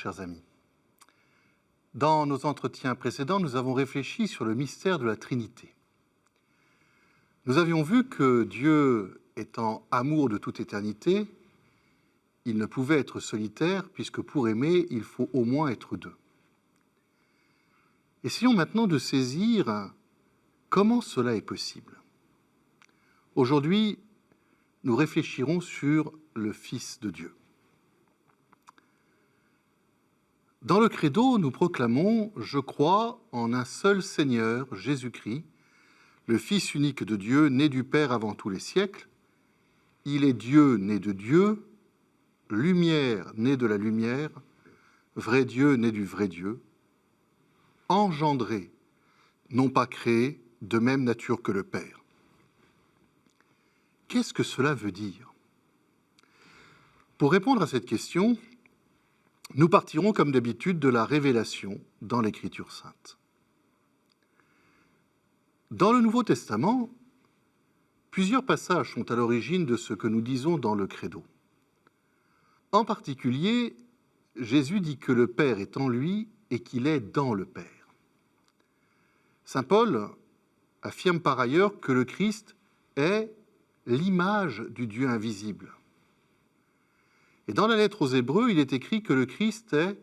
chers amis. Dans nos entretiens précédents, nous avons réfléchi sur le mystère de la Trinité. Nous avions vu que Dieu étant amour de toute éternité, il ne pouvait être solitaire, puisque pour aimer, il faut au moins être deux. Essayons maintenant de saisir comment cela est possible. Aujourd'hui, nous réfléchirons sur le Fils de Dieu. Dans le Credo, nous proclamons « Je crois en un seul Seigneur, Jésus-Christ, le Fils unique de Dieu, né du Père avant tous les siècles. Il est Dieu né de Dieu, lumière né de la lumière, vrai Dieu né du vrai Dieu, engendré, non pas créé, de même nature que le Père. » Qu'est-ce que cela veut dire? Pour répondre à cette question, nous partirons comme d'habitude de la révélation dans l'Écriture sainte. Dans le Nouveau Testament, plusieurs passages sont à l'origine de ce que nous disons dans le Credo. En particulier, Jésus dit que le Père est en lui et qu'il est dans le Père. Saint Paul affirme par ailleurs que le Christ est l'image du Dieu invisible. Et dans la lettre aux Hébreux, il est écrit que le Christ est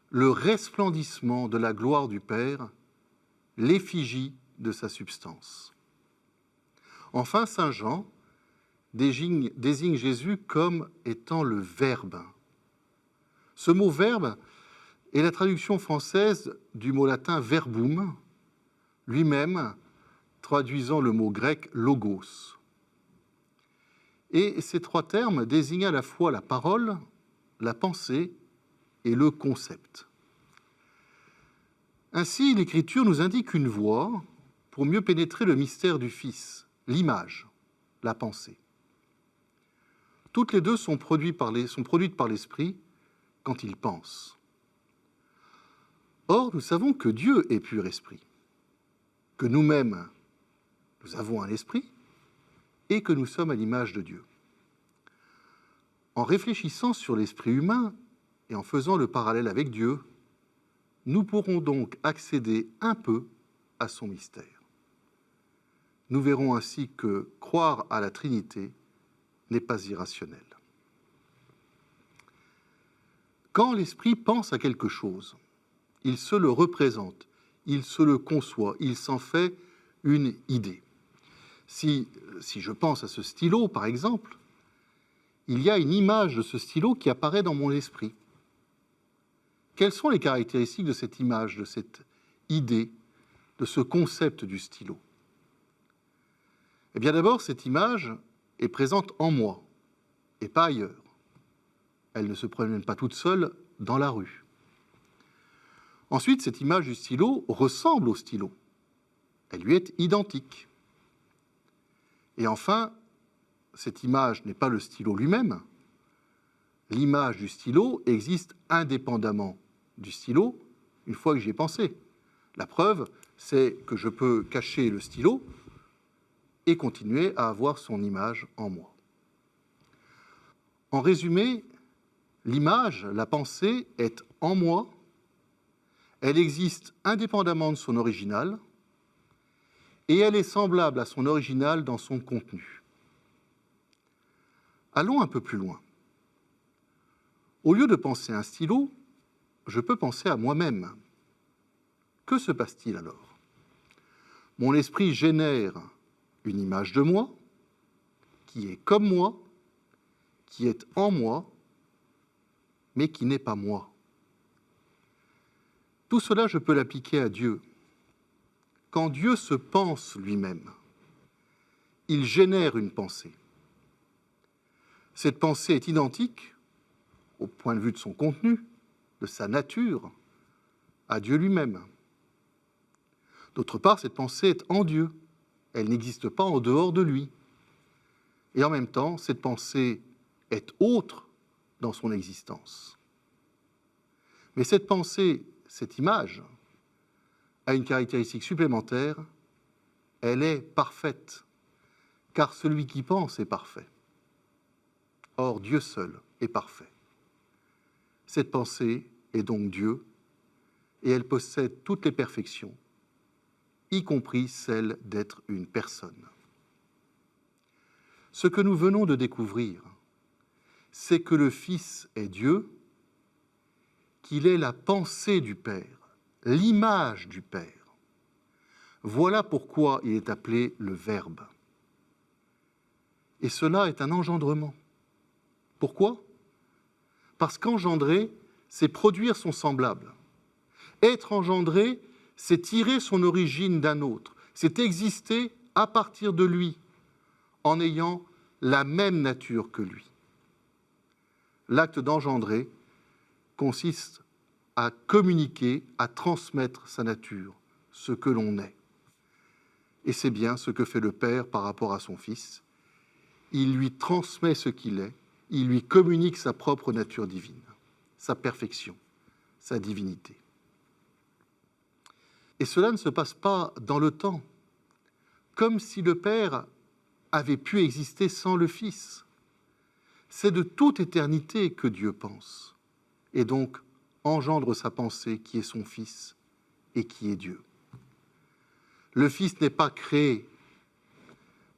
le resplendissement de la gloire du Père, l'effigie de sa substance. Enfin, saint Jean désigne Jésus comme étant le Verbe. Ce mot « verbe » est la traduction française du mot latin « verbum », lui-même traduisant le mot grec « logos ». Et ces trois termes désignent à la fois la parole, la pensée et le concept. Ainsi, l'Écriture nous indique une voie pour mieux pénétrer le mystère du Fils, l'image, la pensée. Toutes les deux sont produites par l'Esprit quand il pense. Or, nous savons que Dieu est pur esprit, que nous-mêmes, nous avons un esprit, et que nous sommes à l'image de Dieu. En réfléchissant sur l'esprit humain et en faisant le parallèle avec Dieu, nous pourrons donc accéder un peu à son mystère. Nous verrons ainsi que croire à la Trinité n'est pas irrationnel. Quand l'esprit pense à quelque chose, il se le représente, il se le conçoit, il s'en fait une idée. Si je pense à ce stylo, par exemple, il y a une image de ce stylo qui apparaît dans mon esprit. Quelles sont les caractéristiques de cette image, de cette idée, de ce concept du stylo? Eh bien d'abord, cette image est présente en moi et pas ailleurs. Elle ne se promène pas toute seule dans la rue. Ensuite, cette image du stylo ressemble au stylo. Elle lui est identique. Et enfin, cette image n'est pas le stylo lui-même. L'image du stylo existe indépendamment du stylo une fois que j'y ai pensé. La preuve, c'est que je peux cacher le stylo et continuer à avoir son image en moi. En résumé, l'image, la pensée, est en moi, elle existe indépendamment de son original, et elle est semblable à son original dans son contenu. Allons un peu plus loin. Au lieu de penser à un stylo, je peux penser à moi-même. Que se passe-t-il alors? Mon esprit génère une image de moi, qui est comme moi, qui est en moi, mais qui n'est pas moi. Tout cela, je peux l'appliquer à Dieu. Quand Dieu se pense lui-même, il génère une pensée. Cette pensée est identique, au point de vue de son contenu, de sa nature, à Dieu lui-même. D'autre part, cette pensée est en Dieu. Elle n'existe pas en dehors de lui. Et en même temps, cette pensée est autre dans son existence. Mais cette pensée, cette image, a une caractéristique supplémentaire, elle est parfaite, car celui qui pense est parfait. Or, Dieu seul est parfait. Cette pensée est donc Dieu, et elle possède toutes les perfections, y compris celle d'être une personne. Ce que nous venons de découvrir, c'est que le Fils est Dieu, qu'il est la pensée du Père, l'image du Père. Voilà pourquoi il est appelé le Verbe. Et cela est un engendrement. Pourquoi ? Parce qu'engendrer, c'est produire son semblable. Être engendré, c'est tirer son origine d'un autre, c'est exister à partir de lui, en ayant la même nature que lui. L'acte d'engendrer consiste à communiquer, à transmettre sa nature, ce que l'on est. Et c'est bien ce que fait le Père par rapport à son Fils. Il lui transmet ce qu'il est, il lui communique sa propre nature divine, sa perfection, sa divinité. Et cela ne se passe pas dans le temps, comme si le Père avait pu exister sans le Fils. C'est de toute éternité que Dieu pense, et donc engendre sa pensée qui est son Fils et qui est Dieu. Le Fils n'est pas créé.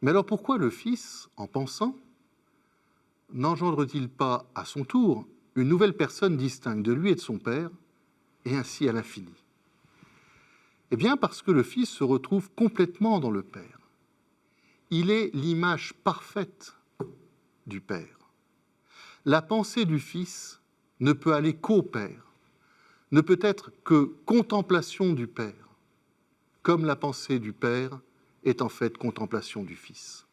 Mais alors pourquoi le Fils, en pensant, n'engendre-t-il pas à son tour une nouvelle personne distincte de lui et de son Père, et ainsi à l'infini ? Eh bien parce que le Fils se retrouve complètement dans le Père. Il est l'image parfaite du Père. La pensée du Fils ne peut aller qu'au Père, ne peut être que contemplation du Père, comme la pensée du Père est en fait contemplation du Fils.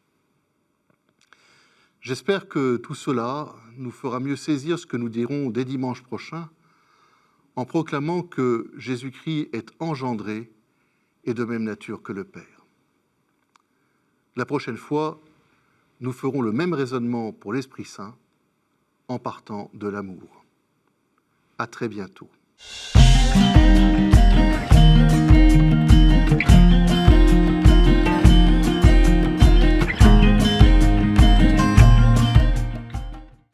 J'espère que tout cela nous fera mieux saisir ce que nous dirons dès dimanche prochain, en proclamant que Jésus-Christ est engendré et de même nature que le Père. La prochaine fois, nous ferons le même raisonnement pour l'Esprit Saint en partant de l'amour. À très bientôt.